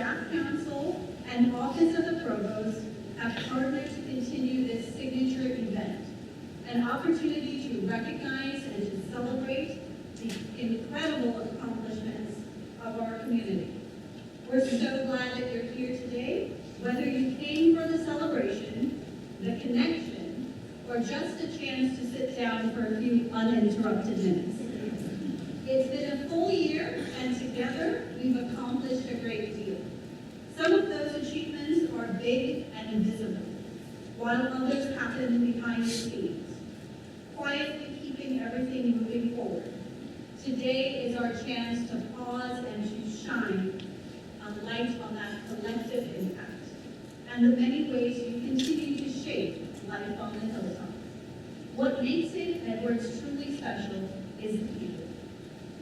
Staff Council and Office of the Provost have partnered to continue this signature event, an opportunity to recognize and to celebrate the incredible accomplishments of our community. We're so glad that you're here today, whether you came for the celebration, the connection, or just a chance to sit down for a few uninterrupted minutes. It's been a full year, and together we've accomplished a great deal. Some of those achievements are big and invisible, while others happen behind the scenes, quietly keeping everything moving forward. Today is our chance to pause and to shine a light on that collective impact and the many ways you continue to shape life on the hilltop. What makes St. Edward's truly special is the people.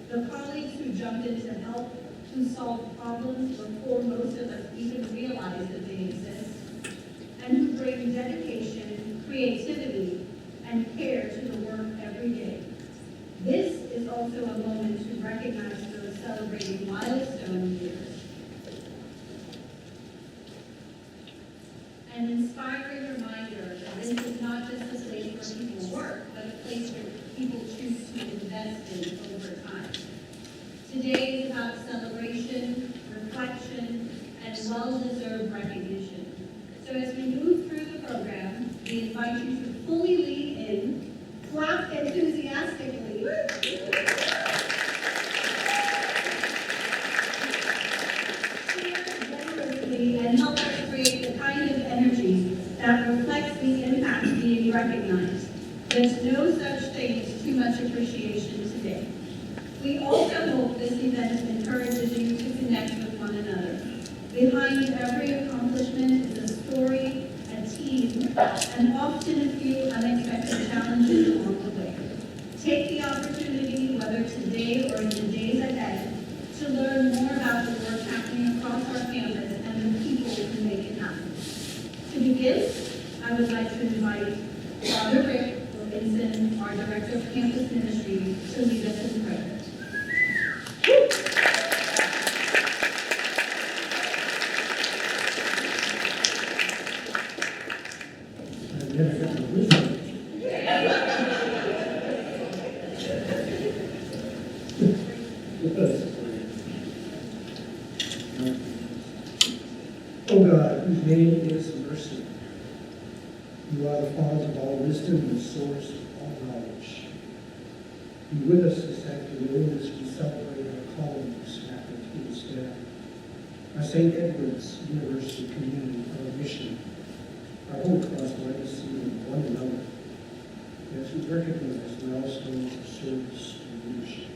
The colleagues who jumped in to help, who solve problems before most of us even realize that they exist, and who bring dedication, creativity, and care to the work every day. This is also a moment to recognize those celebrating milestone years. An inspiring reminder that this is not just a place where people work, but a place where people choose to invest in over time. Today is about celebration, reflection, and well-deserved recognition. So as we move through the program, we invite you to fully lean in, clap enthusiastically, cheer generously, and help us create the kind of energy that reflects the impact being recognized. There's no such thing as too much appreciation today. We also hope this event encourages you to connect with one another. Behind every accomplishment is a story, a team, and often a few unexpected challenges along the way. Take the opportunity, whether today or in the days ahead, to learn more about the work happening across our campus and the people who make it happen. To begin, I would like to invite Father Rick Wilkinson, our Director of Campus Ministry, to lead us in prayer. O God, whose name is mercy, you are the fount of all wisdom and the source of all knowledge. Be with us this afternoon as we celebrate our colleagues faculty and staff, our St. Edward's University community, our mission, our Holy Cross legacy, and one another, as we recognize milestones of service and leadership.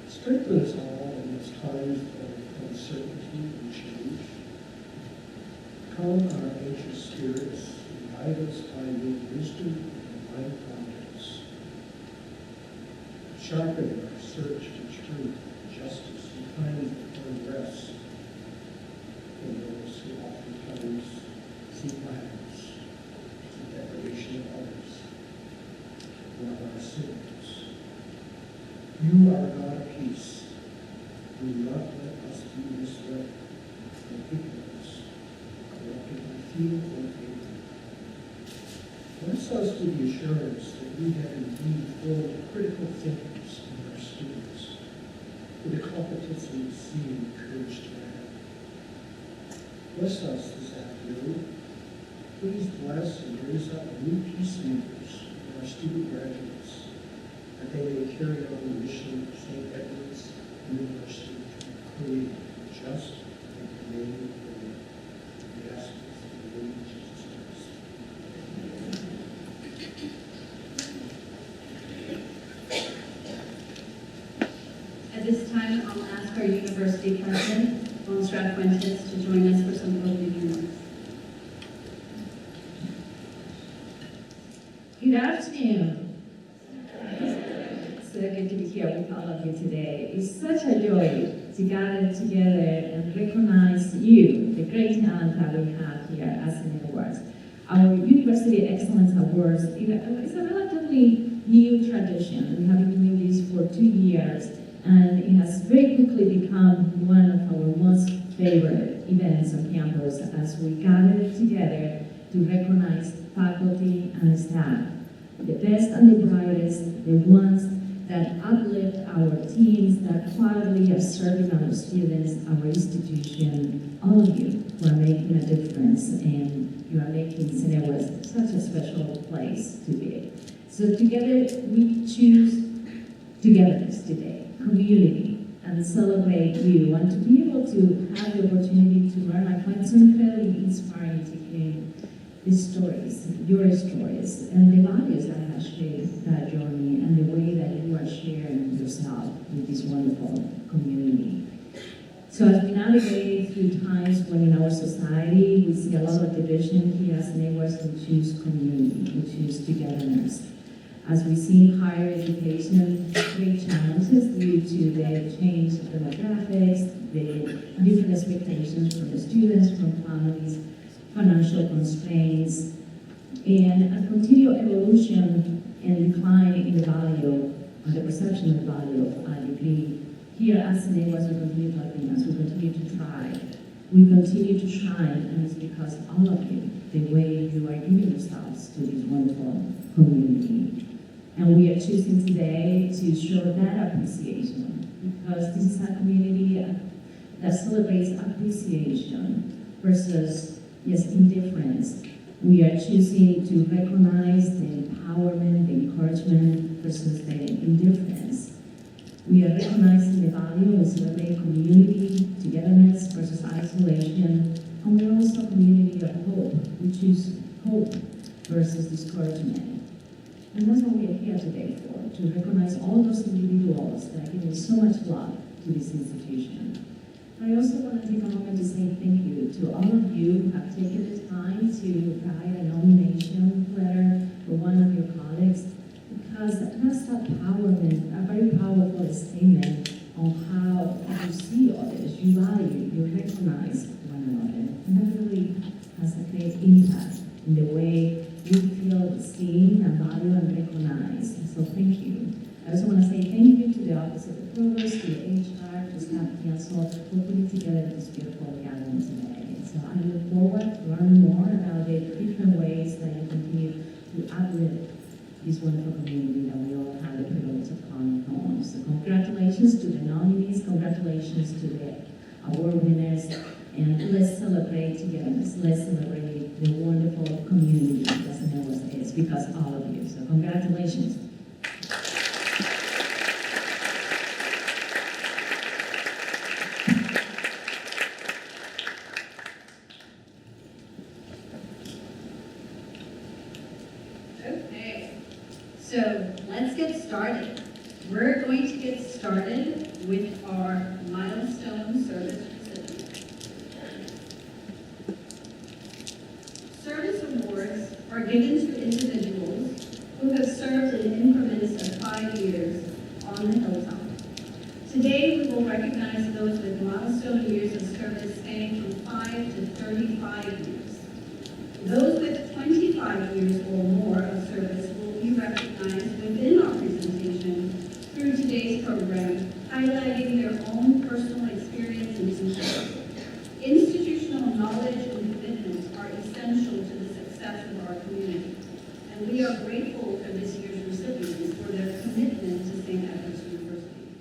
Strengthen us all in these times of uncertainty and change. Calm our anxious spirits and guide us by your wisdom and divine providence. Sharpen our search for truth, justice, and kindness and rest in those who oftentimes seek violence, the degradation of others, and of our sinners. You are God of peace. Do not let us be misled from ignorance, corrupted by fear or favor. Bless us with the assurance that we have indeed formed critical thinkers in our students, with the competency to see and courage to act. Bless us this afternoon. Please bless and raise up new peacemakers in our student graduates, that they may carry on the mission of St. Edward's University to create a just and humane world. We ask this in the name of Jesus Christ. At this time, I'll ask our University President, Monserrat Fuentes, to join us for some opening remarks. Good afternoon. So good to be here with all of you today. It's such a joy to gather together and recognize you, the great talent that we have here at SEU Awards. Our University Excellence Awards is a relatively new tradition. We have been doing this for 2 years, And it has very quickly become one of our most favorite events on campus as we gather together to recognize faculty and staff, the best and the brightest, the ones that uplift our teams, that quietly are serving our students, our institution, all of you who are making a difference, and you are making St. Edward's such a special place to be. So together we choose togetherness today, community, and celebrate you, and to be able to have the opportunity to learn. I find so incredibly inspiring to hear these stories, your stories, and the values that have shaped that journey, and the way that you are sharing yourself with this wonderful community. So as we navigate through times when in our society we see a lot of division, here as neighbors we choose community, we choose togetherness. As we see in higher education, great challenges due to the change of demographics, the different expectations from the students, from families, financial constraints, and a continual evolution and decline in the value, or the perception of the value of a degree. Here as St. Edward's, we continue to advance, we continue to try, we continue to shine, and it's because all of you, the way you are giving yourselves to this wonderful community. And we are choosing today to show that appreciation, because this is a community that celebrates appreciation versus indifference. We are choosing to recognize the empowerment, the encouragement versus the indifference. We are recognizing the value of celebrating community, togetherness versus isolation, and we're also a community of hope. We choose hope versus discouragement. And that's what we are here today for, to recognize all those individuals that are giving so much love to this institution. I also want to take a moment to say thank you to all of you who have taken the time to write a nomination letter for one of your colleagues, because that's a very powerful statement on how you see others, you value, you recognize one another. And that really has a great impact in the way you feel seen and valued and recognized. So thank you. I also want to say thank you to the Office of the Provost, to the HR, to Staff Council for putting together this beautiful gathering today. So I look forward to learning more about the different ways that you continue to uplift this wonderful community that we all have the privilege of calling home. So congratulations to the nominees, congratulations to the award winners, and let's celebrate togetherness. Let's celebrate the wonderful community that St. Edward's is, because of all of you. So congratulations. Okay, so let's get started. We're going to get started with our milestone service recipients. Service awards are given to individuals who have served in increments of 5 years on the hilltop. Today, we will recognize those with milestone years of service spanning from 5 to 35 years. Those with 25 years or more of service will be recognized within our presentation through today's program, highlighting their own personal experience and teaching. Institutional knowledge and commitment are essential to the success of our community, and we are grateful for this year's recipients for their commitment to St. Edward's University.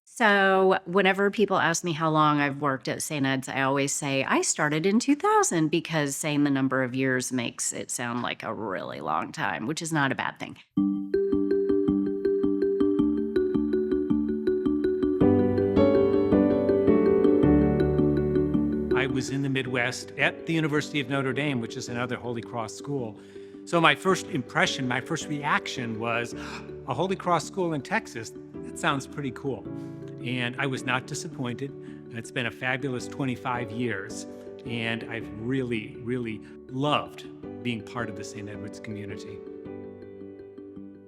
So whenever people ask me how long I've worked at St. Ed's, I always say I started in 2000, because saying the number of years makes it sound like a really long time, which is not a bad thing. I was in the Midwest at the University of Notre Dame, which is another Holy Cross school. So my first impression, my first reaction was, a Holy Cross school in Texas, that sounds pretty cool. And I was not disappointed. It's been a fabulous 25 years, and I've really, really loved being part of the St. Edward's community.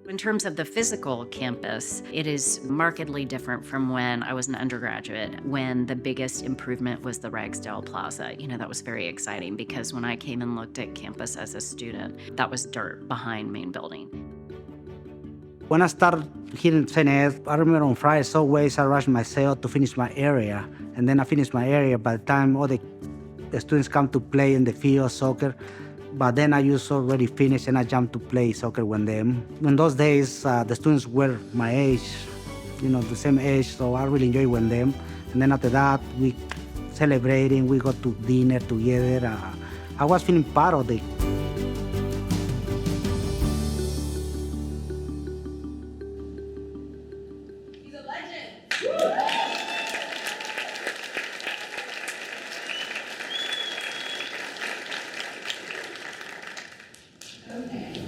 In terms of the physical campus, it is markedly different from when I was an undergraduate, when the biggest improvement was the Ragsdale Plaza. You know, that was very exciting, because when I came and looked at campus as a student, that was dirt behind main building. When I started here in St. Ed, I remember on Fridays always I rush myself to finish my area. And then I finish my area by the time all the students come to play in the field soccer. But then I used to already finish and I jump to play soccer with them. In those days, the students were my age, the same age, so I really enjoy with them. And then after that, we celebrating, we go to dinner together. I was feeling part of it. He's a legend. Okay.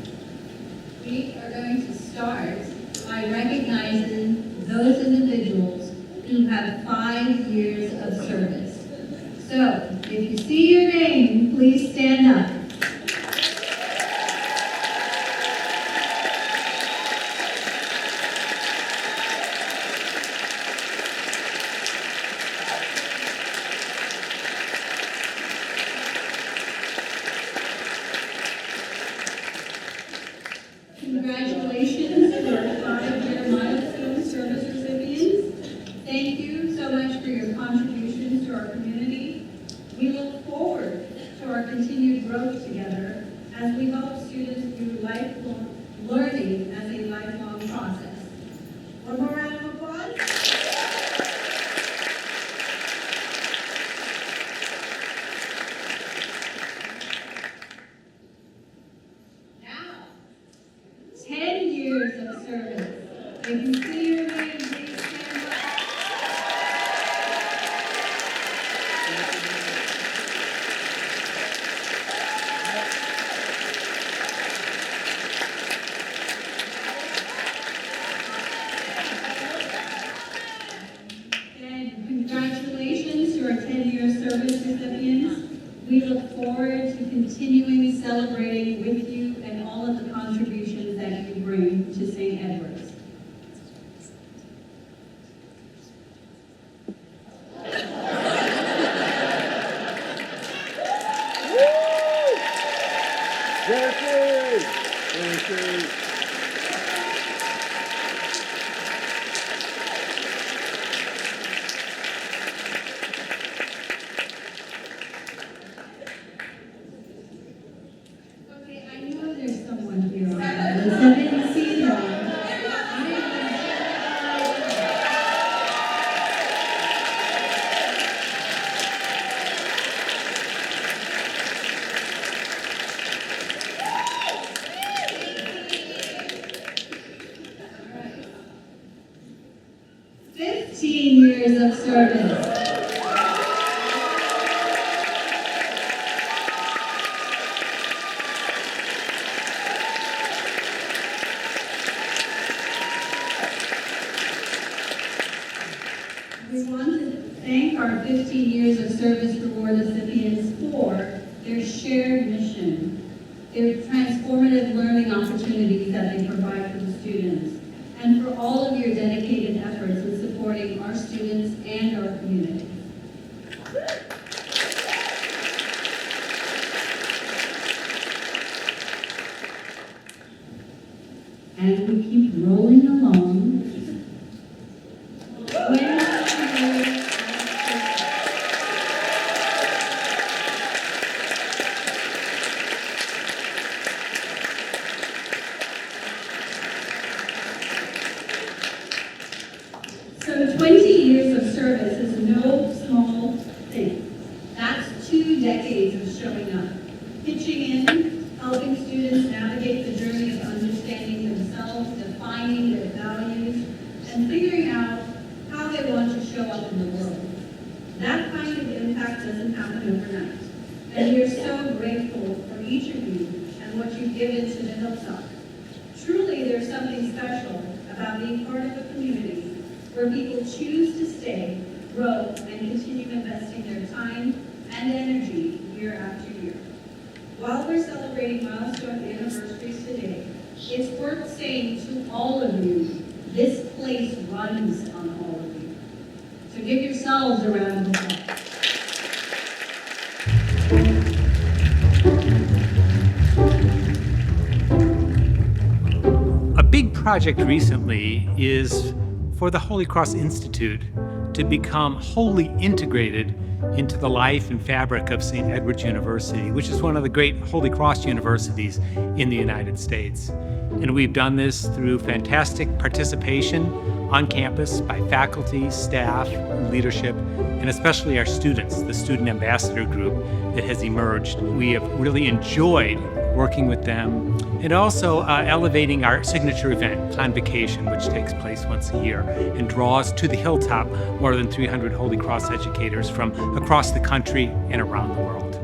We are going to start by recognizing those individuals who have 5 years of service. So, if you see your name, please stand up. Congratulations to our 5-year milestone service recipients. Thank you so much for your contributions to our community. We look forward to our continued growth together as we help students through lifelong learning as a lifelong process. One more round of applause. Now, 10 years of service. If you see your name, please stand up. And congratulations to our 10-year service recipients. We look forward to continuing celebrating with you and all of the contributions that you bring to St. Edward's. Okay, I know there's someone here on that list. I didn't see them. Alright. 15 years of service. We want to thank our 15 years of service reward recipients for their shared mission, their transformative learning opportunities that they provide for the students, and for all of your dedicated efforts in supporting our students and our community. And we keep rolling along. So 20 years of service is no small thing. That's 2 decades of showing up, pitching in, helping students navigate the journey of understanding themselves, defining their values, and figuring out how they want to show up in the world. That kind of impact doesn't happen overnight. And we're so grateful for each of you and what you've given to the Hilltop. Truly, there's something special about being part of a community where people choose to stay, grow, and continue investing their time and energy year after year. While we're celebrating milestone anniversaries today, it's worth saying to all of you, this place runs on all of you. So give yourselves a round of applause. A big project recently is for the Holy Cross Institute to become wholly integrated into the life and fabric of St. Edward's University, which is one of the great Holy Cross universities in the United States. And we've done this through fantastic participation on campus by faculty, staff, leadership, and especially our students, the student ambassador group that has emerged. We have really enjoyed working with them and also elevating our signature event, Convocation, which takes place once a year and draws to the hilltop more than 300 Holy Cross educators from across the country and around the world.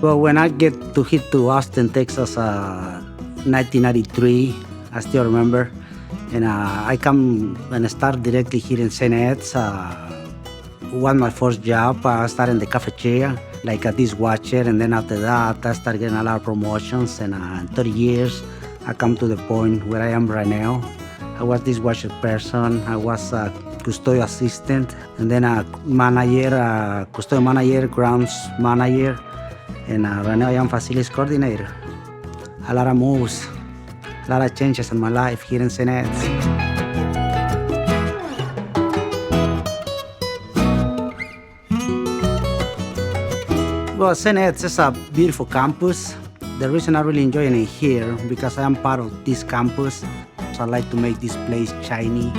Well, when I get to hit to Austin, Texas, 1993, I still remember, and I come and start directly here in St. Ed's. Was my first job. I started in the cafeteria, like a dishwasher, and then after that, I started getting a lot of promotions, and in 30 years, I come to the point where I am right now. I was dishwasher person, I was a custodial assistant, and then a manager, custodial manager, grounds manager, and right now I am facilities coordinator. A lot of moves, a lot of changes in my life here in St. Ed's. Well, St. Ed's is a beautiful campus. The reason I really enjoy it here because I am part of this campus. So I like to make this place shiny.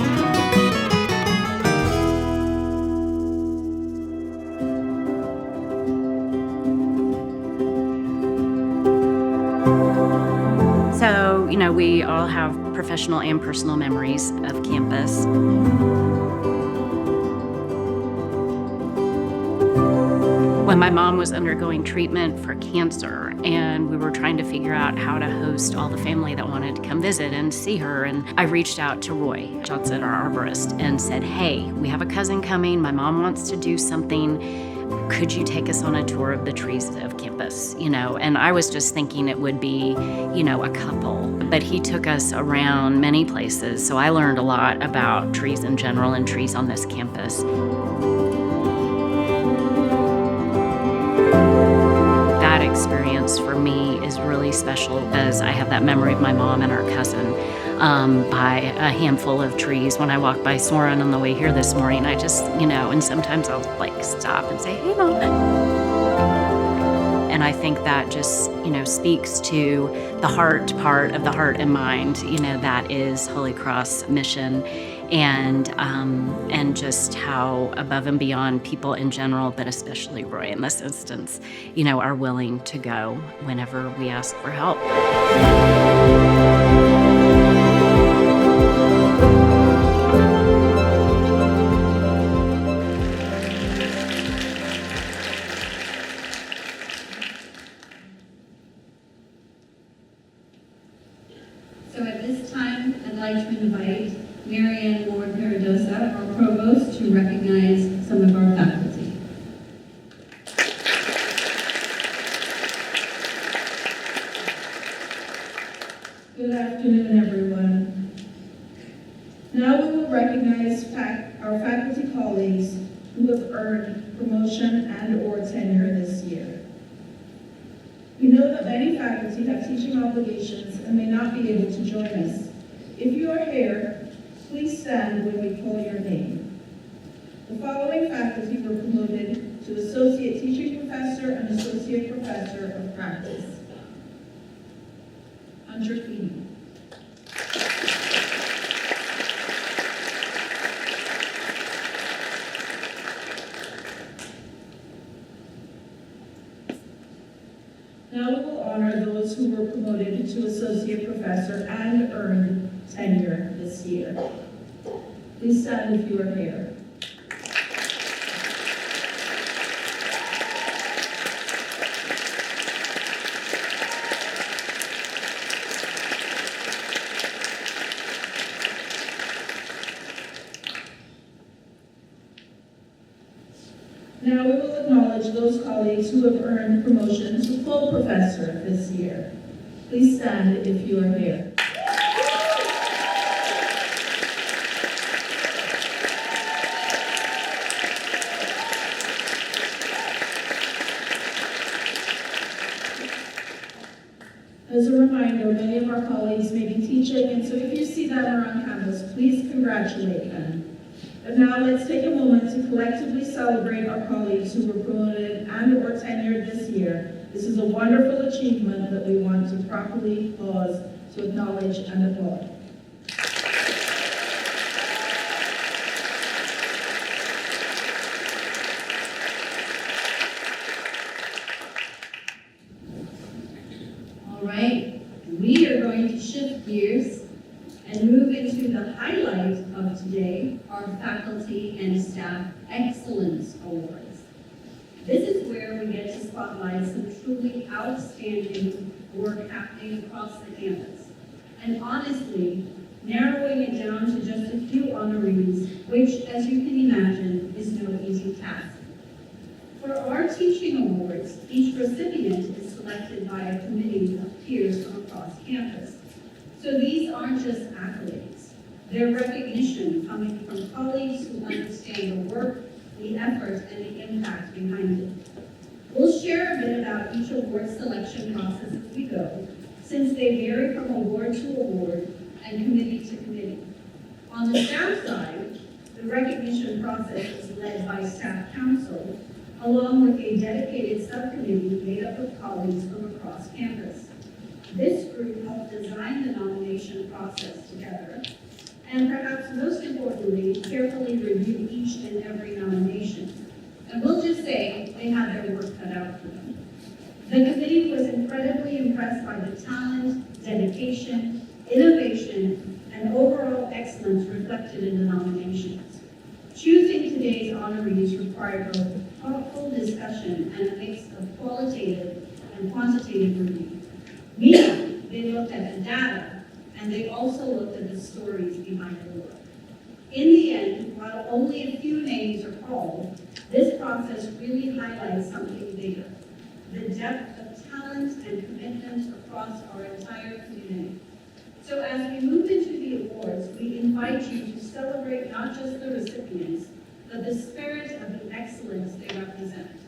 So, we all have professional and personal memories of campus. When my mom was undergoing treatment for cancer and we were trying to figure out how to host all the family that wanted to come visit and see her, and I reached out to Roy Johnson, our arborist, and said, hey, we have a cousin coming. My mom wants to do something. Could you take us on a tour of the trees of campus? And I was just thinking it would be, a couple. But he took us around many places, so I learned a lot about trees in general and trees on this campus. That experience for me is really special because I have that memory of my mom and our cousin by a handful of trees. When I walked by Soren on the way here this morning, I just, and sometimes I'll stop and say, hey, Mom. And I think that just, speaks to the heart part of the heart and mind, that is Holy Cross mission. And just how above and beyond people in general, but especially Roy in this instance, are willing to go whenever we ask for help. So at this time, I'd like to invite Marianne Ward Paradosa, our provost, to recognize some of our faculty. Good afternoon, everyone. Now we will recognize our faculty colleagues who have earned promotion and/or tenure this year. We know that many faculty have teaching obligations and may not be able to join us. If you are here, please stand when we call your name. The following faculty were promoted to Associate Teaching Professor and Associate Professor of Practice. Hunter Feeney. Now we will honor those who were promoted to Associate Professor and earned tenure this year. Please stand if you are here. Now we will acknowledge those colleagues who have earned promotion to full professor this year. Please stand if you are here. reminder, many of our colleagues may be teaching, and so if you see them around campus, please congratulate them. And now let's take a moment to collectively celebrate our colleagues who were promoted and/or tenured this year. This is a wonderful achievement that we want to properly pause to acknowledge and applaud. All right, we are going to shift gears and move into the highlight of today, our Faculty and Staff Excellence Awards. This is where we get to spotlight some truly outstanding work happening across the campus. And honestly, narrowing it down to just a few honorees, which, as you can imagine, is no easy task. For our teaching awards, each recipient is selected by a committee of peers from across campus. So these aren't just accolades. They're recognition coming from colleagues who understand the work, the effort, and the impact behind it. We'll share a bit about each award selection process as we go, since they vary from award to award and committee to committee. On the staff side, the recognition process is led by staff council, along with a dedicated subcommittee made up of colleagues from across campus. This group helped design the nomination process together, and perhaps most importantly, carefully review each and every nomination. And we'll just say they had their work cut out for them. The committee was incredibly impressed by the talent, dedication, innovation, and overall excellence reflected in the nominations. Choosing today's honorees required both thoughtful discussion and a mix of qualitative and quantitative review. Meaning, they looked at the data, and they also looked at the stories behind the work. In the end, while only a few names are called, this process really highlights something bigger: the depth of talent and commitment across our entire community. So as we move into the awards, we invite you to celebrate not just the recipients, but the spirit of the excellence they represent.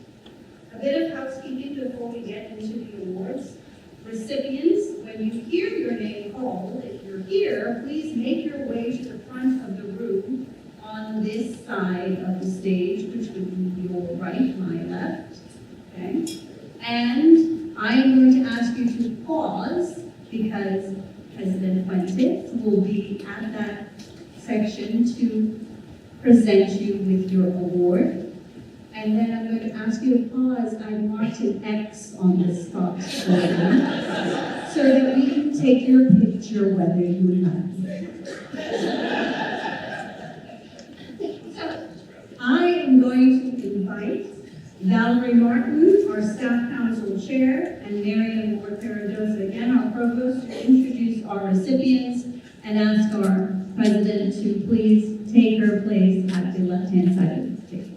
A bit of housekeeping before we get into the awards. Recipients, when you hear your name called, if you're here, please make your way to the front of the room on this side of the stage, which would be your right, my left, okay? And I'm going to ask you to pause because President Fuentes will be at that section to present you with your award. And then I'm going to ask you to pause. I marked an X on the spot for you so that we can take your picture whether you like it. So I am going to invite Valerie Martin, our Staff Council Chair, and Marian Ward-Paradoza, again, our Provost, to introduce our recipients and ask our President to please take her place at the left-hand side of the table.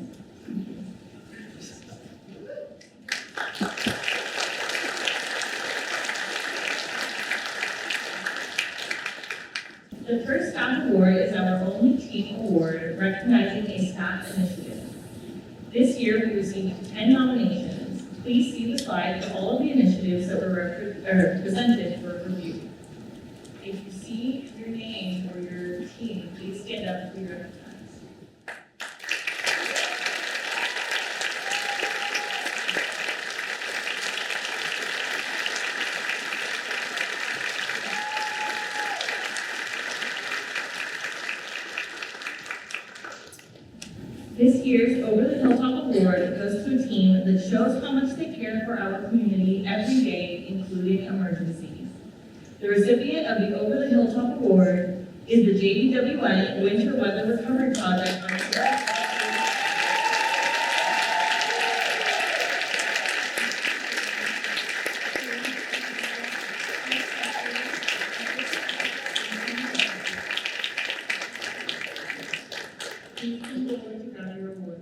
The first staff award is our only team award recognizing a staff initiative. This year we received 10 nominations. Please see the slide for all of the initiatives that were presented for review. If you see your name or your team, please stand up to be recognized. This year's Over the Hilltop Award goes to a team that shows how much they care for our community every day, including emergencies. The recipient of the Over the Hilltop Award is the JBWN Winter Weather Recovery Project on Sarah. Please come forward to grab your award.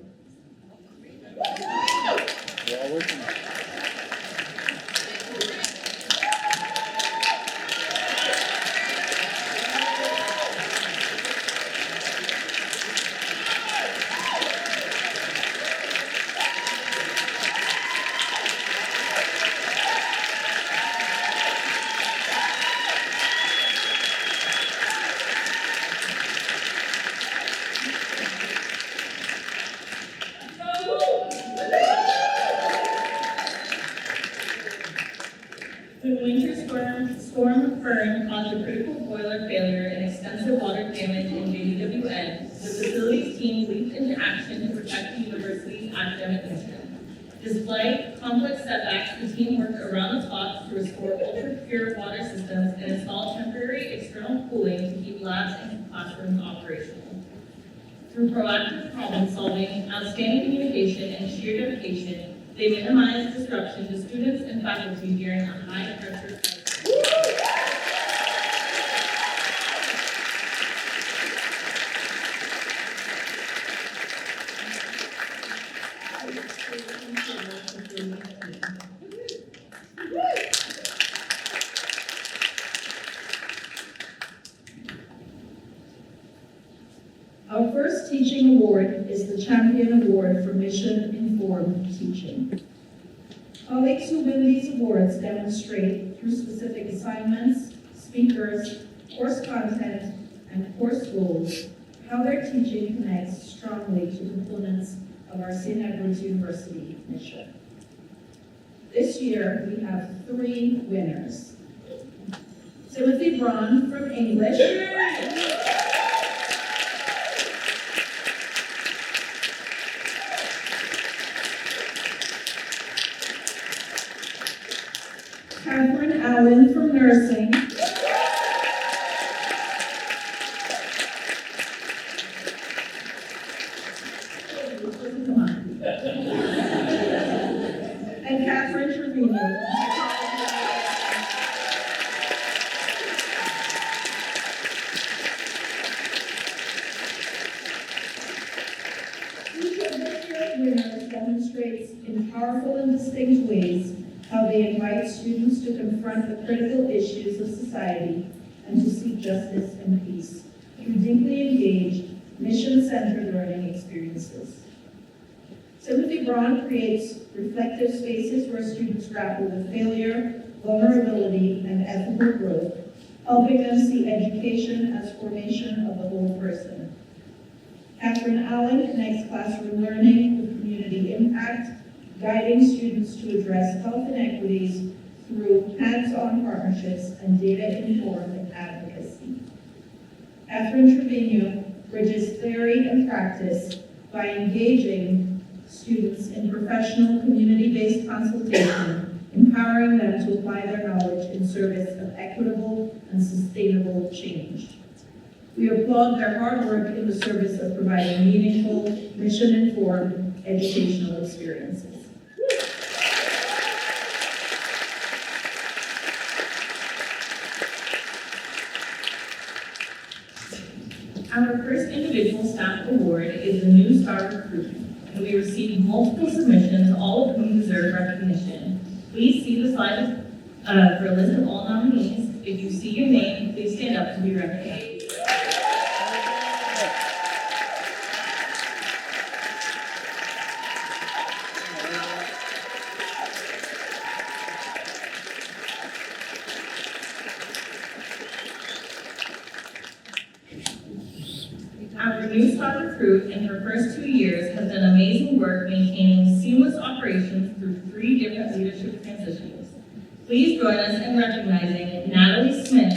burn caused a critical boiler failure and extensive water damage in JDWN, the facilities team leaped into action to protect the university's academic mission. Despite complex setbacks, the team worked around the clock to restore ultra-pure water systems and install temporary external cooling to keep labs and classrooms operational. Through proactive problem solving, outstanding communication, and sheer dedication, they minimized disruption to students and faculty during a high-pressure crisis. Our first teaching award is the Champion Award for Mission-Informed Teaching. Colleagues who win these awards demonstrate through specific assignments, speakers, course content, and course goals how their teaching connects strongly to components of our St. Edward's University mission. This year, we have 3 winners. Timothy Braun from English. Catherine Allen from nursing. Come on. And Catherine Trevino. Each of this year's winners demonstrates in powerful and distinct ways how they invite students to confront the critical issues of society and to seek justice and peace through deeply engaged, mission-centered learning experiences. Timothy Braun creates reflective spaces where students grapple with failure, vulnerability, and ethical growth, helping them see education as formation of the whole person. Catherine Allen connects classroom learning with community impact, guiding students to address health inequities through hands-on partnerships and data-informed advocacy. Catherine Trevino bridges theory and practice by engaging students in professional, community-based consultation, empowering them to apply their knowledge in service of equitable and sustainable change. We applaud their hard work in the service of providing meaningful, mission-informed educational experiences. Our first individual staff award is the New Star Recruit, and we received multiple submissions, all of whom deserve recognition. Please see the slide for a list of all nominees. If you see your name, please stand up to be recognized. Our new star recruit in her first 2 years has done amazing work maintaining seamless operations through 3 different leadership transitions. Please join us in recognizing Natalie Smith.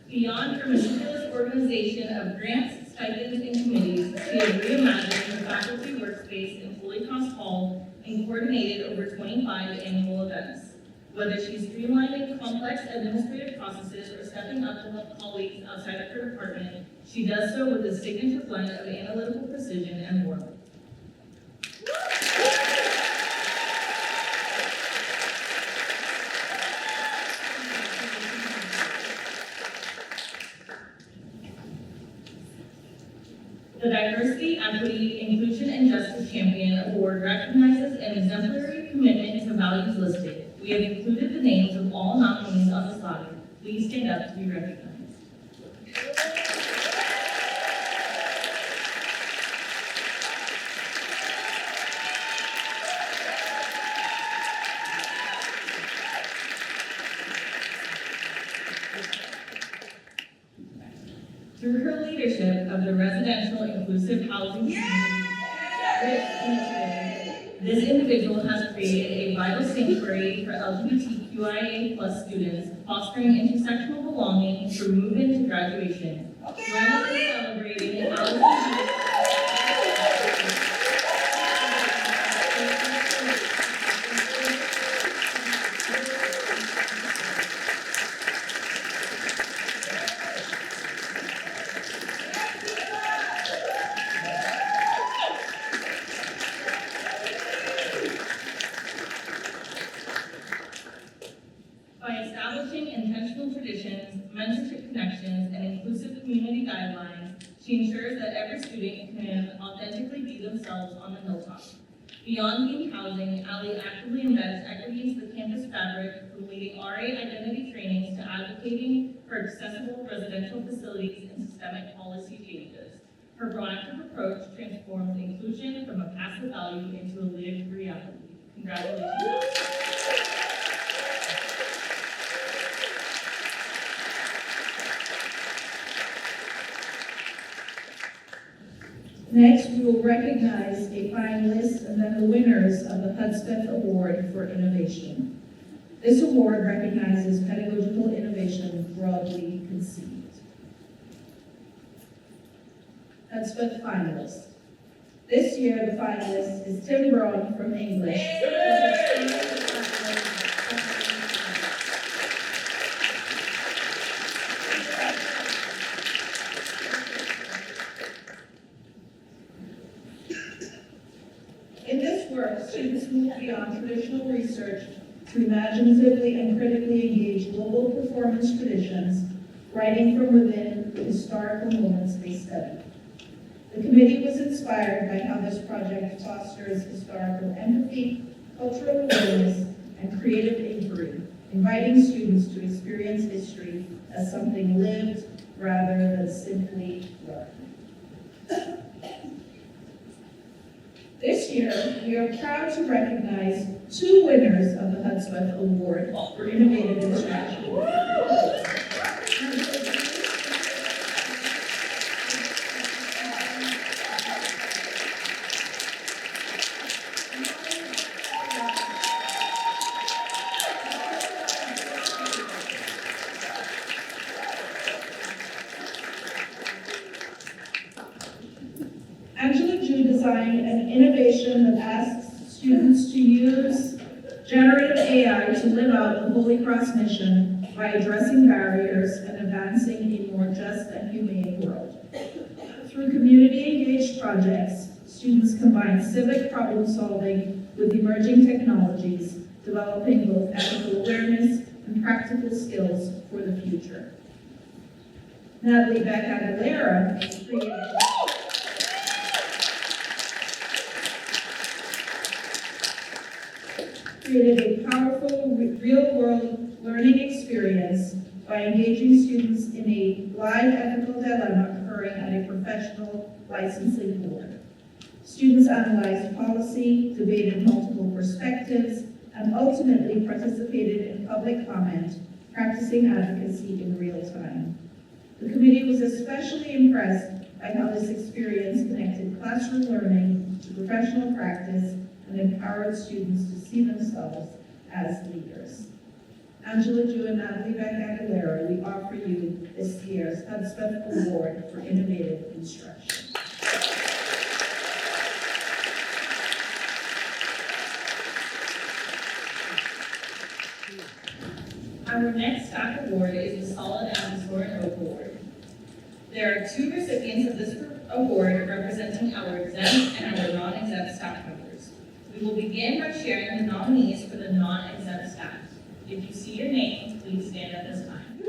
Beyond her meticulous organization of grants, stipends, and committees, she has reimagined the faculty workspace in Holy Cross Hall and coordinated over 25 annual events. Whether she's streamlining complex administrative processes or stepping up to help colleagues outside of her department, she does so with a signature blend of analytical precision and warmth. The Diversity, Equity, Inclusion, and Justice Champion Award recognizes an exemplary commitment to values listed. We have included the names of all nominees on the slide. Please stand up to be recognized. Through her leadership of the Residential Inclusive Housing Community Initiative, this individual has created a vital sanctuary for LGBTQIA+ students, fostering intersectional belonging from move-in to graduation. Join us in celebrating LGBT. By establishing intentional traditions, mentorship connections, and inclusive community guidelines, she ensures that every student can authentically be themselves on the hilltop. Beyond being housing, Ali actively embeds equity into the campus fabric, from leading RA identity trainings to advocating for accessible residential facilities and systemic policy changes. Her proactive approach transforms inclusion from a passive value into a lived reality. Congratulations. Next, we will recognize a finalist and then the winners of the Hudspeth Award for Innovation. This award recognizes pedagogical innovation broadly conceived. Hudspeth finalist. This year, the finalist is Tim Braun from English. In this work, students move beyond traditional research to imaginatively and critically engage global performance traditions, writing from within the historical moments they study. The committee was inspired by how this project fosters historical empathy, cultural awareness, and creative inquiry, inviting students to experience history as something lived rather than simply learned. This year, we are proud to recognize two winners of the Hudspeth Award for Innovative Instruction. Designed an innovation that asks students to use generative AI to live out the Holy Cross mission by addressing barriers and advancing a more just and humane world. Through community-engaged projects, students combine civic problem solving with emerging technologies, developing both ethical awareness and practical skills for the future. Natalie Beck Aguilera created a powerful real-world learning experience by engaging students in a live ethical dilemma occurring at a professional licensing board. Students analyzed policy, debated multiple perspectives, and ultimately participated in public comment, practicing advocacy in real time. The committee was especially impressed by how this experience connected classroom learning to professional practice and empowered students to see themselves as leaders. Angela Ju and Natalie Beck Aguilera, we offer you this year's Hudspeth Award for Innovative Instruction. Our next staff award is the Solid and Soaring Oak Award. There are two recipients of this award representing our exempt and our non-exempt staff members. We will begin by sharing the nominees for the non-exempt staff. If you see your name, please stand at this time.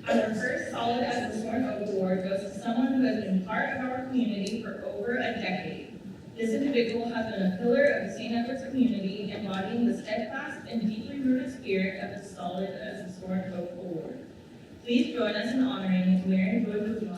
Our first Solid as the Soaring Oak Award goes to someone who has been part of our community for over a decade. This individual has been a pillar of the St. Edward's community, embodying the steadfast and deeply rooted spirit of the Solid as the Soaring Oak Award. Please join us in honoring Mary Joy Guzman.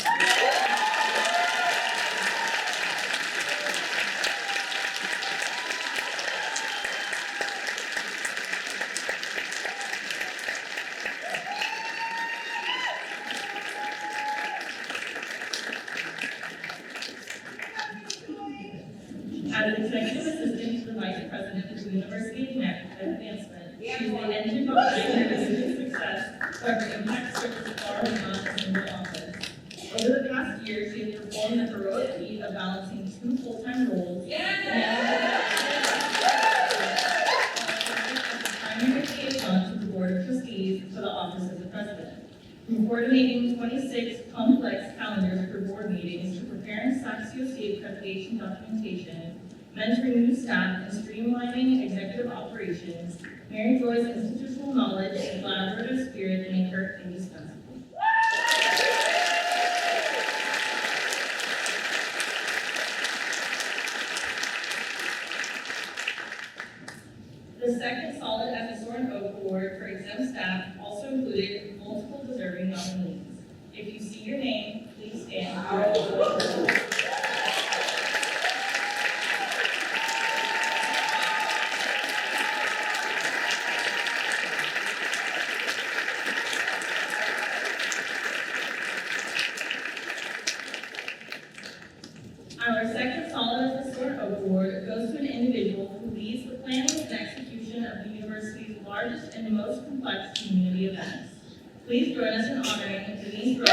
As an executive assistant to the vice president of the University Advancement, she is the engine behind her district's success, but her impact stretches far beyond a single office. Over the past year, she has performed the heroic feat of balancing 2 full-time roles. Primary liaison to the Board of Trustees for the Office of the President. From coordinating 26 complex calendars for board meetings to preparing SAC-COC accreditation documentation, mentoring new staff, and streamlining executive operations, Mary Joy's institutional knowledge and collaborative spirit make her indispensable. The second Solid as a Sword and Oak Award for exempt staff also included multiple deserving nominees. If you see your name, please stand. Our second Solid as a Sword and Oak Award goes to an individual who leads the planning and execution of the university's largest and most complex community events. Please join us in honoring Denise Rose.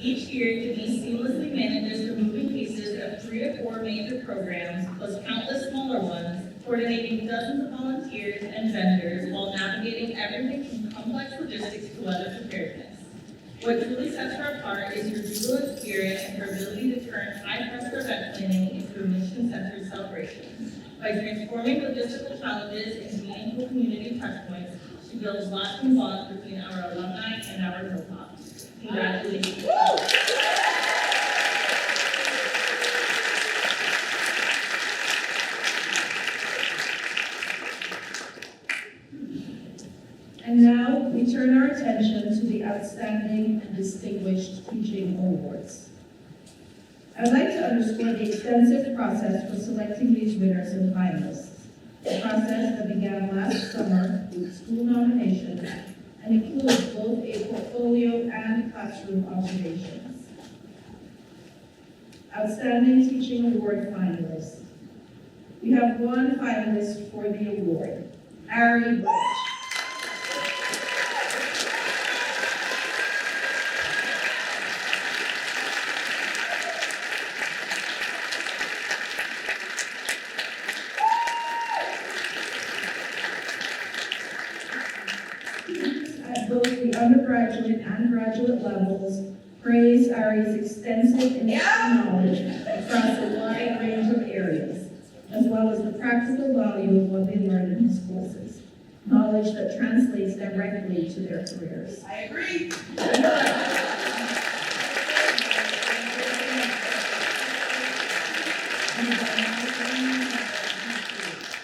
Each year, Denise seamlessly manages the moving pieces of 3 to 4 major programs, plus countless smaller ones, coordinating dozens of volunteers and vendors while navigating everything from complex logistics to weather preparedness. What truly sets her apart is her jubilant spirit and her ability to turn high-pressure event planning into a mission-centered celebration. By transforming logistical challenges into meaningful community touchpoints, she builds lasting bonds between our alumni and our hilltops. Congratulations. And now we turn our attention to the Outstanding and Distinguished Teaching Awards. I would like to underscore the extensive process for selecting these winners and finalists, a process that began last summer with school nominations and includes both a portfolio and classroom observations. Outstanding Teaching Award finalists. We have one finalist for the award, Ari Bridge. At both the undergraduate and graduate levels, praise Ari's extensive industry knowledge across a wide range of areas, as well as the practical value of what they learned in his courses, knowledge that translates directly to their careers. I agree.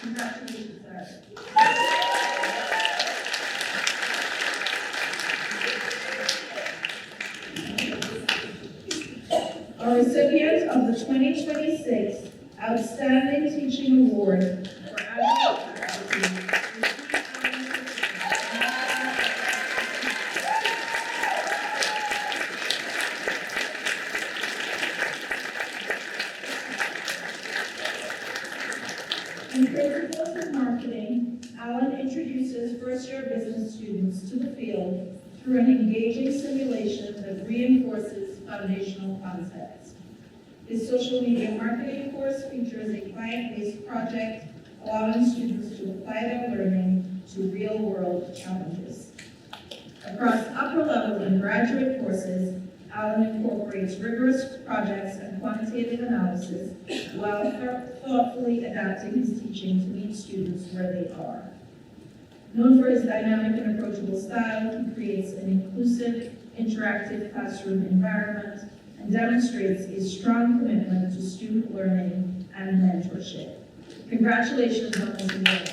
Congratulations, Ari. Our recipient of the 2026 Outstanding Teaching Award for Adjunct Faculty. In Principles of Marketing, Alan introduces first-year business students to the field through an engaging simulation that reinforces foundational concepts. His social media marketing course features a client-based project allowing students to apply their learning to real-world challenges. Across upper-level and graduate courses, Alan incorporates rigorous projects and quantitative analysis while thoughtfully adapting his teaching to meet students where they are. Known for his dynamic and approachable style, he creates an inclusive, interactive classroom environment and demonstrates a strong commitment to student learning and mentorship. Congratulations on this award.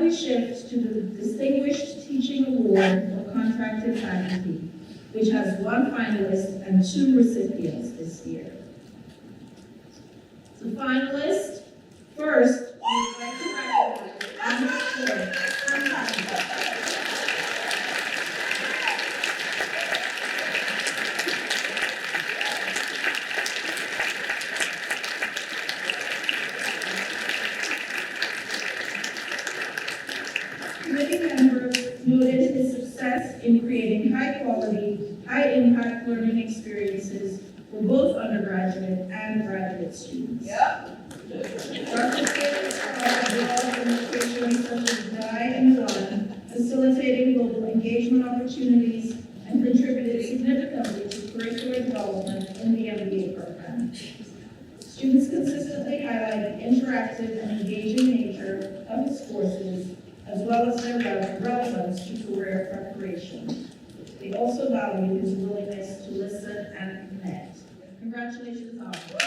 we shift to the Distinguished Teaching Award for Contracted Faculty, which has one finalist and 2 recipients this year. The finalists, first, we would like to recognize Andrew Ford from Washington. Committee members noted his success in creating high-quality, high-impact learning experiences for both undergraduate and graduate students. Dr. Ford are involved in locations such as Dubai and Milan, facilitating global engagement opportunities and contributed significantly to curricular development in the MBA program. Students consistently highlight the interactive and engaging nature of his courses, as well as their relevance to career preparation. They also value his willingness to listen and connect. Congratulations, Oscar.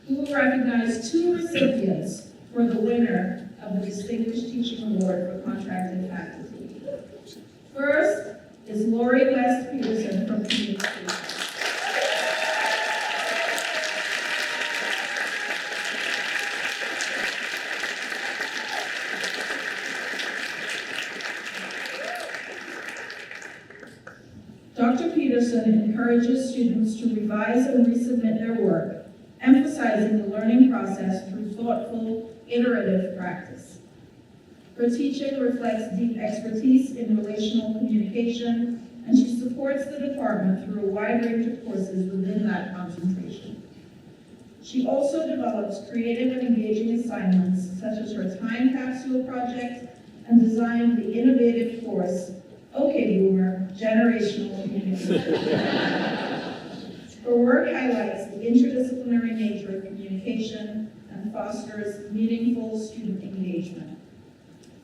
We will recognize 2 recipients for the winner of the Distinguished Teaching Award for Contracted Faculty. First is Lori West Peterson from Community Schools. Dr. Peterson encourages students to revise and resubmit their work, emphasizing the learning process through thoughtful, iterative practice. Her teaching reflects deep expertise in relational communication, and she supports the department through a wide range of courses within that concentration. She also develops creative and engaging assignments, such as her time capsule project, and designed the innovative course, OK Boomer, Generational Communication. Her work highlights the interdisciplinary nature of communication and fosters meaningful student engagement.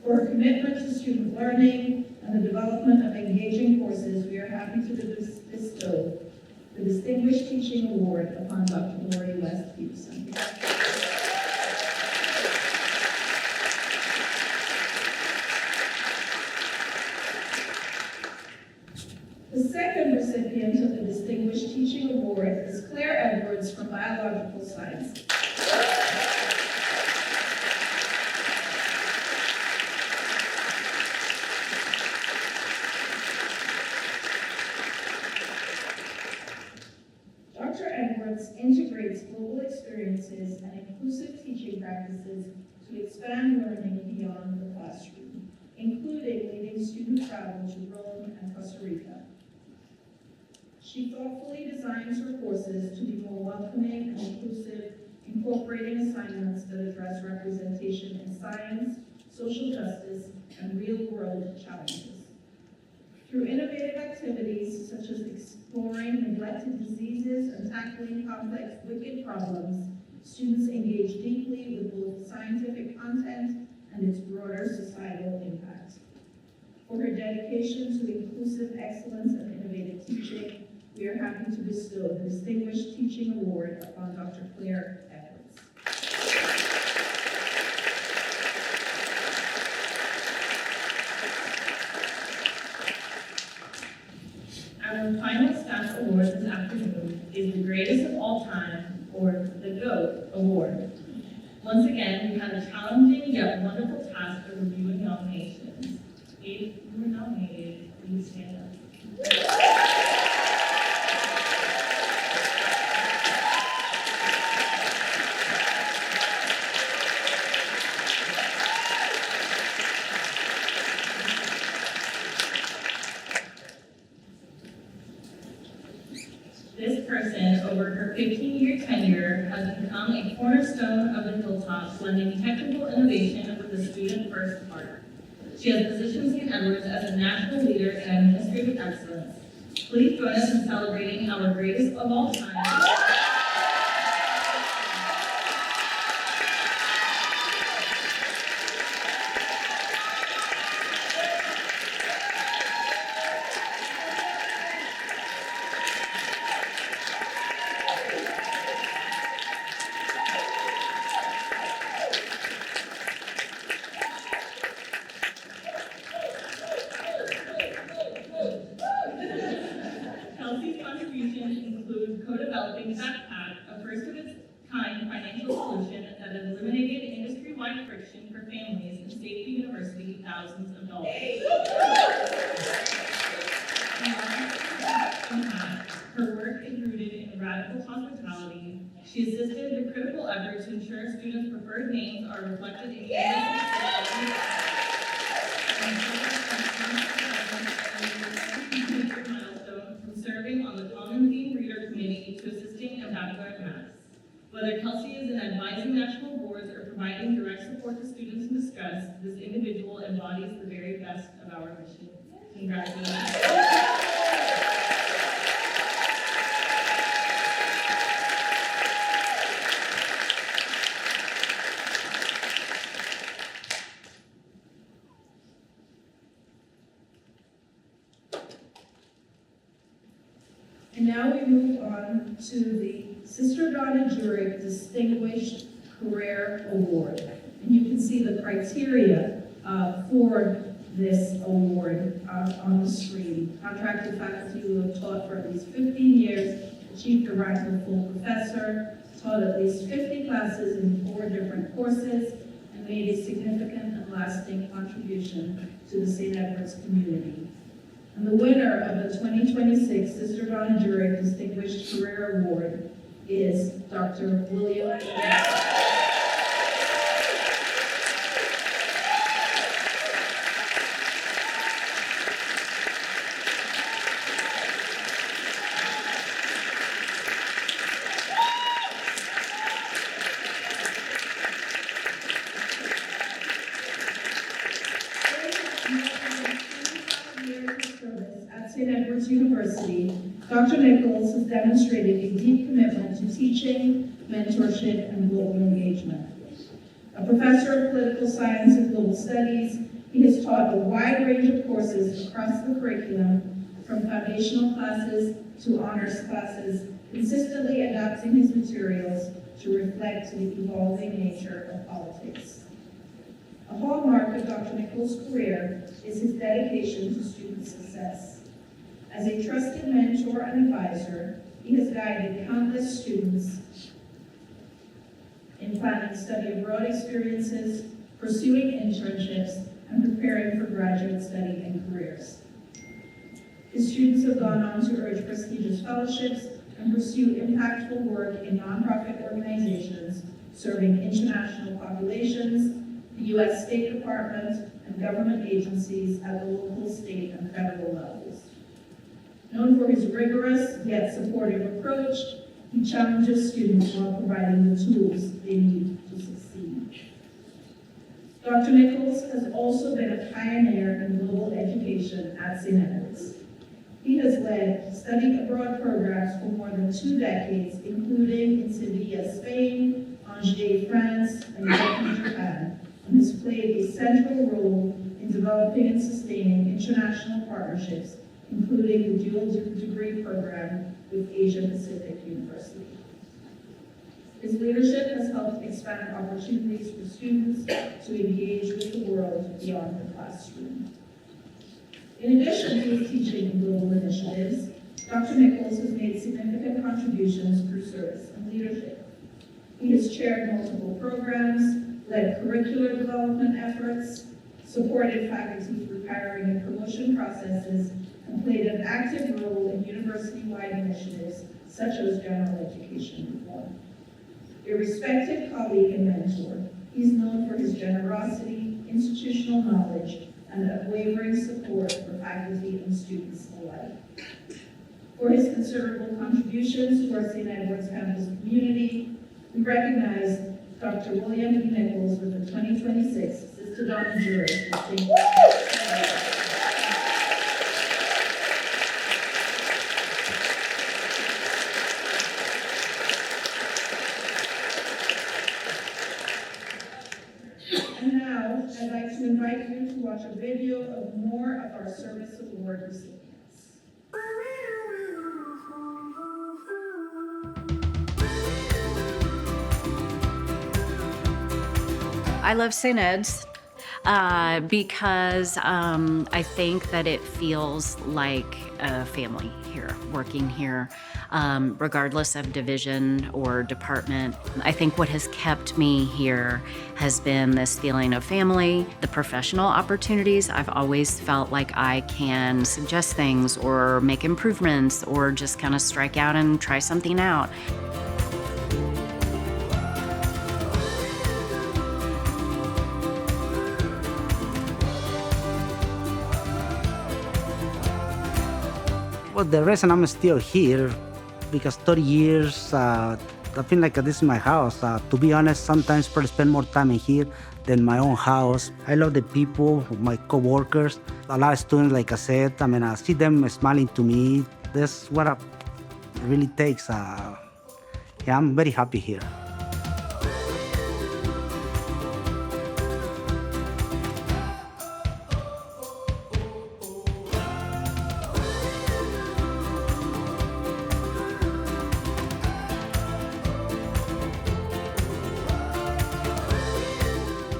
For her commitment to student learning and the development of engaging courses, we are happy to bestow the Distinguished Teaching Award upon Dr. Lori West Peterson. The second recipient of the Distinguished Teaching Award is Claire Edwards from Biological Science. Dr. Edwards integrates global experiences and inclusive teaching practices to expand learning beyond the classroom, including leading student travel to Rome and Costa Rica. She thoughtfully designs her courses to be more welcoming and inclusive, incorporating assignments that address representation in science, social justice, and real-world challenges. Through innovative activities such as exploring neglected diseases and tackling complex wicked problems, students engage deeply with both scientific content and its broader societal impact. For her dedication to inclusive excellence and innovative teaching, we are happy to bestow the Distinguished Teaching Award upon Dr. Claire Edwards. Our final staff award this afternoon is the Greatest of All Time, or the GOAT Award. Once again, we had a challenging yet wonderful task of reviewing nominations. If you were nominated, please stand up. This person, over her 15-year tenure, has become a cornerstone of the Hilltop, blending technical innovation with the student-first heart. She has positioned St. Edwards as a national leader in administrative excellence. Please join us in celebrating our greatest of all time. thousands of dollars. Her work is rooted in radical hospitality. She assisted the critical effort to ensure students' preferred names are reflected in milestone from serving on the Common Theme Reader Committee to assisting in bachelor math. Whether Kelsey is in advising national boards or providing direct support to students in distress, this individual embodies the very best of our mission. Congratulations. And now we move on to the Sister Donna Jurek Distinguished Career Award. And you can see the criteria for this award on the screen. Contracted faculty who have taught for at least 15 years, achieved the rank of full professor, taught at least 50 classes in 4 different courses, and made a significant and lasting contribution to the St. Edward's community. And the winner of the 2026 Sister Donna Jurek Distinguished Career Award is Dr. William. St. Edward's University, Dr. Nichols has demonstrated a deep commitment to teaching, mentorship, and global engagement. A professor of political science and global studies, he has taught a wide range of courses across the curriculum, from foundational classes to honors classes, consistently adapting his materials to reflect the evolving nature of politics. A hallmark of Dr. Nichols' career is his dedication to student success. As a trusted mentor and advisor, he has guided countless students in planning study abroad experiences, pursuing internships, and preparing for graduate study and careers. His students have gone on to earn prestigious fellowships and pursue impactful work in nonprofit organizations serving international populations, the U.S. State Department, and government agencies at the local, state, and federal levels. Known for his rigorous yet supportive approach, he challenges students while providing the tools they need to succeed. Dr. Nichols has also been a pioneer in global education at St. Edward's. He has led study abroad programs for more than 2 decades, including in Sevilla, Spain, Angers, France, and York, Japan, and has played a central role in developing and sustaining international partnerships, including the dual degree program with Asia Pacific University. His leadership has helped expand opportunities for students to engage with the world beyond the classroom. In addition to his teaching and global initiatives, Dr. Nichols has made significant contributions through service and leadership. He has chaired multiple programs, led curricular development efforts, supported faculty through hiring and promotion processes, and played an active role in university-wide initiatives such as general education reform. A respected colleague and mentor, he's known for his generosity, institutional knowledge, and unwavering support for faculty and students alike. For his considerable contributions to our St. Edward's campus community, we recognize Dr. William E. Nichols with the 2026 Sister Donna Jurek Distinguished. And now, I'd like to invite you to watch a video of more of our Service Award recipients. I love St. Ed's. because I think that it feels like a family here, working here, regardless of division or department. I think what has kept me here has been this feeling of family, the professional opportunities. I've always felt like I can suggest things or make improvements or just kind of strike out and try something out. Well, the reason I'm still here, because 30 years, I feel like this is my house. To be honest, sometimes I spend more time in here than my own house. I love the people, my co-workers, a lot of students, like I said. I mean, I see them smiling to me. That's what it really takes. Yeah, I'm very happy here.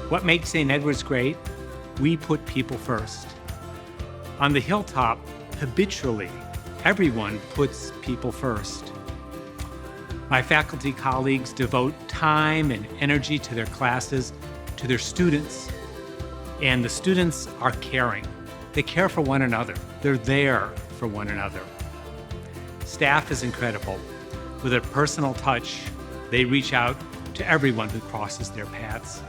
What makes St. Edward's great? We put people first. On the hilltop, habitually, everyone puts people first. My faculty colleagues devote time and energy to their classes, to their students, and the students are caring. They care for one another. They're there for one another. Staff is incredible. With a personal touch, they reach out to everyone who crosses their paths.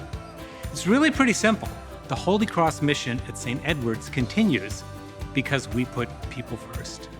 It's really pretty simple. The Holy Cross mission at St. Edward's continues because we put people first.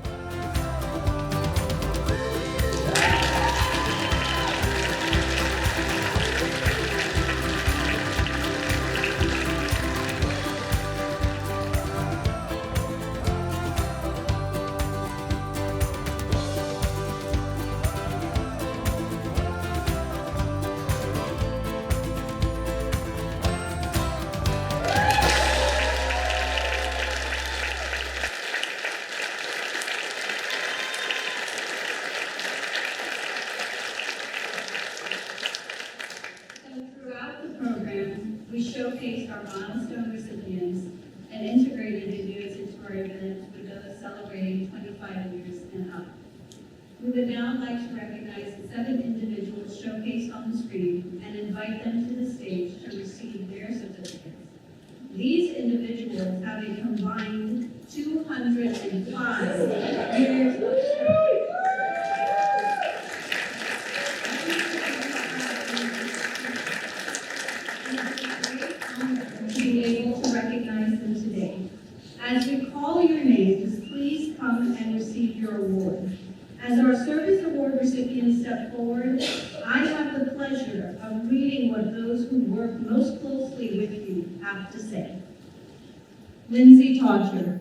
We showcased our milestone recipients and integrated the new events for those celebrating 25 years and up. We would now like to recognize the 7 individuals showcased on the screen and invite them to the stage to receive their certificates. These individuals have a combined 205 years of service. As we call your names, please come and receive your award. As our service award recipients step forward, I have the pleasure of reading what those who work most closely with you have to say. Lindsay Todger.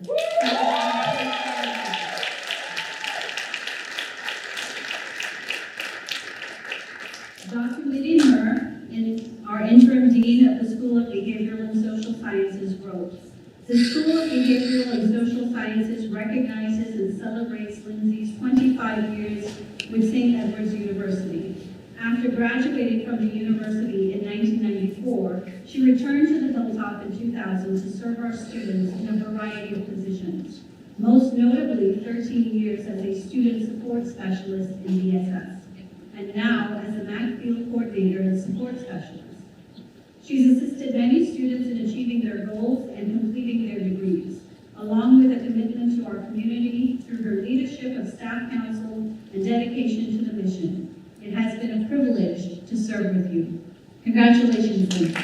Dr. Liddy Murr, our interim dean of the School of Behavioral and Social Sciences, wrote, "The School of Behavioral and Social Sciences recognizes and celebrates Lindsay's 25 years with St. Edward's University. After graduating from the university in 1994, she returned to the Hilltop in 2000 to serve our students in a variety of positions, most notably 13 years as a student support specialist in DSS, and now as a MAC field coordinator and support specialist. She's assisted many students in achieving their goals and completing their degrees, along with a commitment to our community through her leadership of staff council and dedication to the mission. It has been a privilege to serve with you. Congratulations, Lindsay."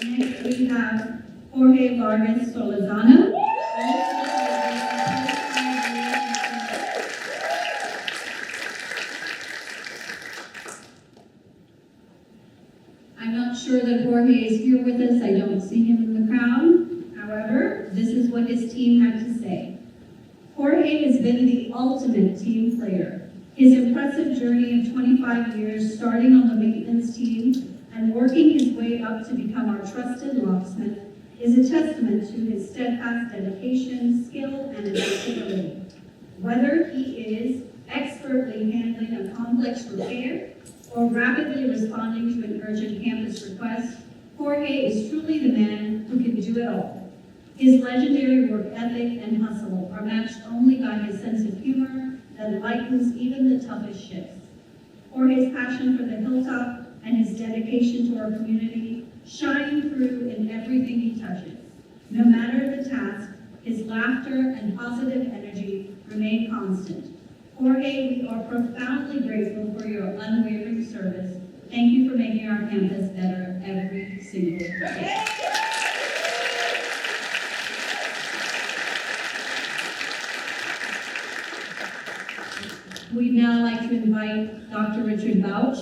Next, we have Jorge Vargas Solizano. I'm not sure that Jorge is here with us. I don't see him in the crowd. However, this is what his team had to say. Jorge has been the ultimate team player. His impressive journey of 25 years, starting on the maintenance team and working his way up to become our trusted locksmith, is a testament to his steadfast dedication, skill, and adaptability. Whether he is expertly handling a complex repair, or rapidly responding to an urgent campus request, Jorge is truly the man who can do it all. His legendary work ethic and hustle are matched only by his sense of humor that lightens even the toughest shifts. Jorge's passion for the hilltop and his dedication to our community shine through in everything he touches. No matter the task, his laughter and positive energy remain constant. Jorge, we are profoundly grateful for your unwavering service. Thank you for making our campus better every single day. We'd now like to invite Dr. Richard Bouch,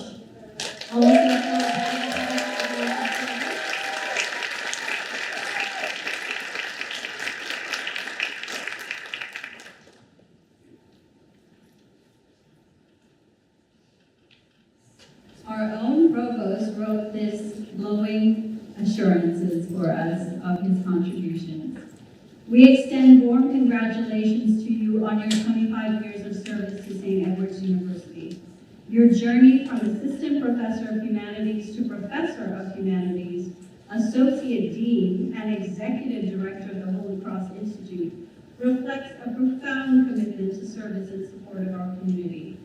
Our own provost wrote this glowing assurances for us of his contributions. We extend warm congratulations to you on your 25 years of service to St. Edward's University. Your journey from assistant professor of humanities to professor of humanities, associate dean, and executive director of the Holy Cross Institute reflects a profound commitment to service and support of our community.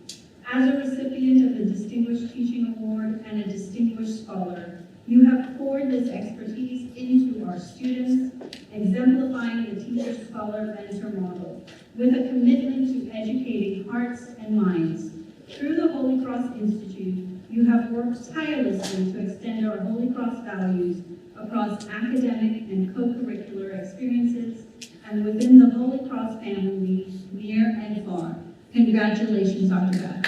As a recipient of the Distinguished Teaching Award and a distinguished scholar, you have poured this expertise into our students, exemplifying the teacher-scholar-mentor model, with a commitment to educating hearts and minds. Through the Holy Cross Institute, you have worked tirelessly to extend our Holy Cross values across academic and co-curricular experiences, and within the Holy Cross family, near and far. Congratulations, Dr. Beth.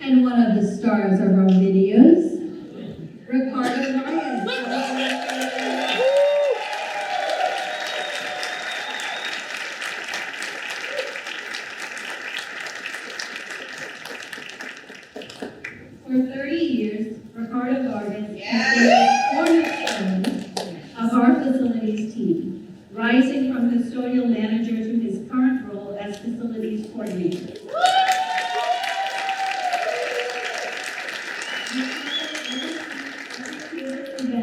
And one of the stars of our videos, Ricardo Ryan. For 30 years, Ricardo Vargas has been a cornerstone of our facilities team, rising from custodial manager to his current role as facilities coordinator.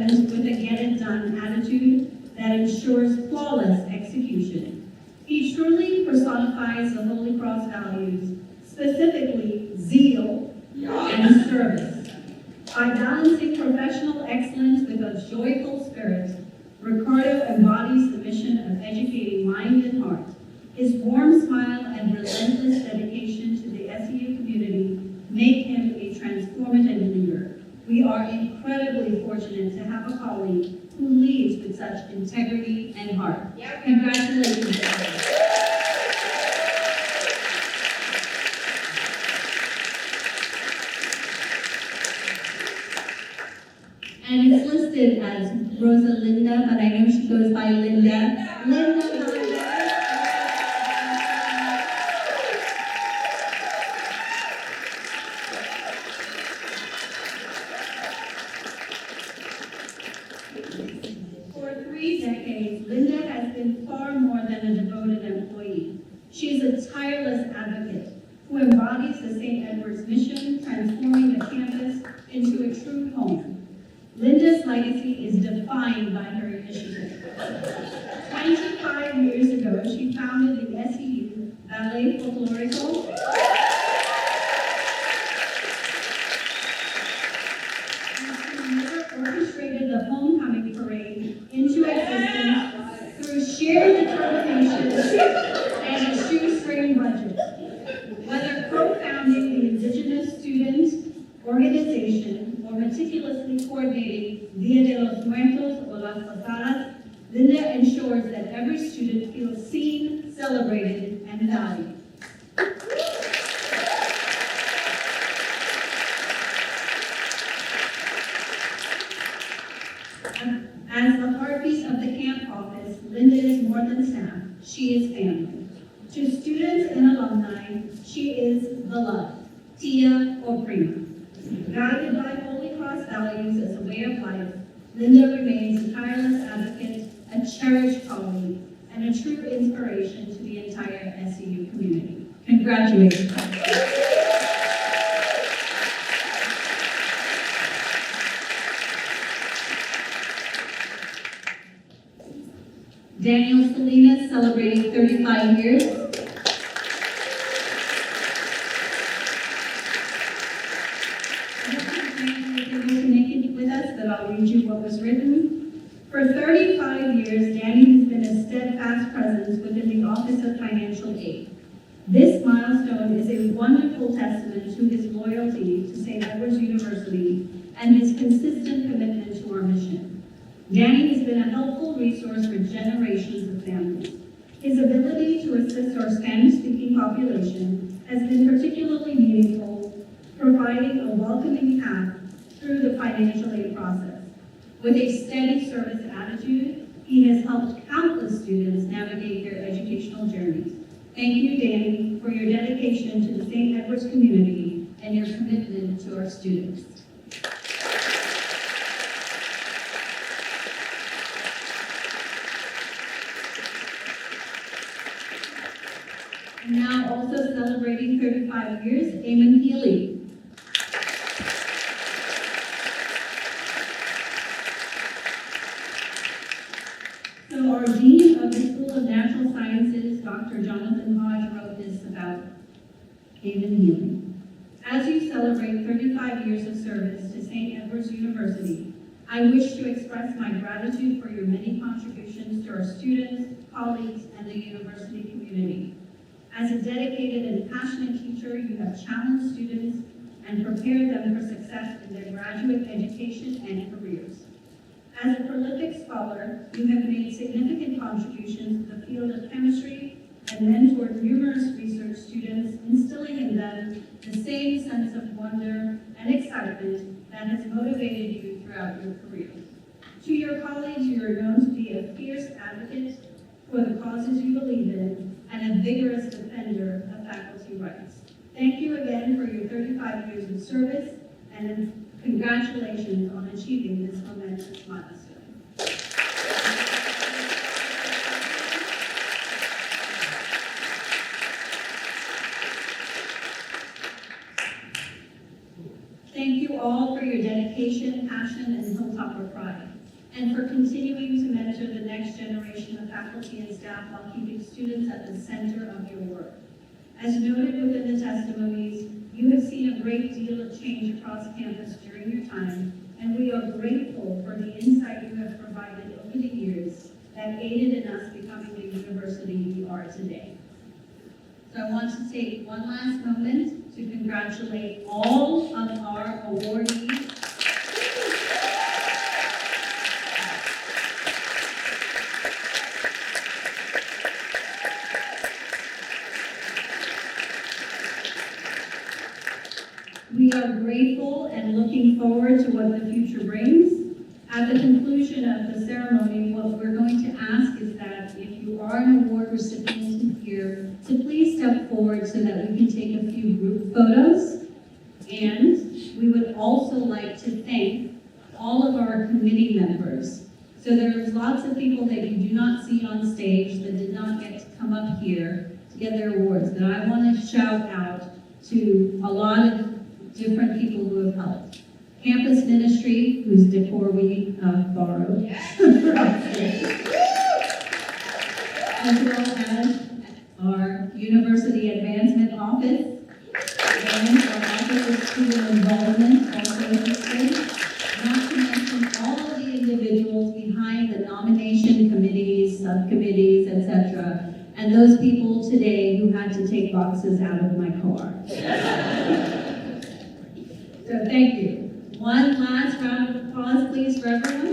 With a get-it-done attitude that ensures flawless execution. He truly personifies the Holy Cross values, specifically zeal and service. By balancing professional excellence with a joyful spirit, Ricardo embodies the mission of educating mind and heart. His warm smile and relentless dedication to the SEU community make him a transformative leader. We are incredibly fortunate to have a colleague who leads with such integrity and heart. Congratulations. And it's listed as Rosalinda, but I know she goes by Linda. Linda. For 3 decades, Linda has been far more than a devoted employee. She is a tireless advocate who embodies the St. Edward's mission, transforming the campus into a true home. Linda's legacy is defined by her initiative. 25 years ago, she founded the SEU Ballet Folklorico, orchestrated the homecoming parade into existence through sheer determination and a shoestring budget. Whether co-founding the Indigenous Student Organization or meticulously coordinating Dia de los Muertos or Las Pasadas, Linda ensures that every student feels seen, celebrated, and valued. As the heartbeat of the camp office, Linda is more than staff. She is family. To students and alumni, she is beloved, tia or prima. Guided by Holy Cross values as a way of life, Linda remains a tireless advocate, a cherished colleague, and a true inspiration to the entire SEU community. Congratulations. Daniel Salinas celebrating 35 years. I don't think Daniel was able to make it with us, but I'll read you what was written. For 35 years, Danny has been a steadfast presence within the Office of Financial Aid. This milestone is a wonderful testament to his loyalty to St. Edward's University and his consistent commitment to our mission. Danny has been a helpful resource for generations of families. His ability to assist our Spanish-speaking population has been particularly meaningful, providing a welcoming path through the financial aid process. With a steady service attitude, he has helped countless students navigate their educational journeys. Thank you, Danny, for your dedication to the St. Edward's community and your commitment to our students. And now also celebrating 35 years, Eamon Healy. So our Dean of the School of Natural Sciences, Dr. Jonathan Hodge, wrote this about Eamon Healy. As you celebrate 35 years of service to St. Edward's University, I wish to express my gratitude for your many contributions to our students, colleagues, and the university community. As a dedicated and passionate teacher, you have challenged students and prepared them for success in their graduate education and careers. As a prolific scholar, you have made significant contributions to the field of chemistry and mentored numerous research students, instilling in them the same sense of wonder and excitement that has motivated you throughout your career. To your colleagues, you are known to be a fierce advocate for the causes you believe in and a vigorous defender of faculty rights. Thank you again for your 35 years of service, and congratulations on achieving this momentous milestone. Thank you all for your dedication, passion, and Hilltopper pride, and for continuing to mentor the next generation of faculty and staff while keeping students at the center of your work. As noted within the testimonies, you have seen a great deal of change across campus during your time, and we are grateful for the insight you have provided over the years that aided in us becoming the university we are today. So I want to take one last moment to congratulate all of our awardees. We are grateful and looking forward to what the future brings. At the conclusion of the ceremony, what we're going to ask is that if you are an award recipient here, to please step forward so that we can take a few group photos. And we would also like to thank all of our committee members. So there's lots of people that you do not see on stage that did not get to come up here to get their awards. But I want to shout out to a lot of different people who have helped. Campus ministry, whose decor we borrowed. As well as our University Advancement Office, and our Office of Student Involvement, also assisted. Not to mention all of the individuals behind the nomination committees, subcommittees, etc. And those people today who had to take boxes out of my car. So thank you. One last round of applause, please, for everyone.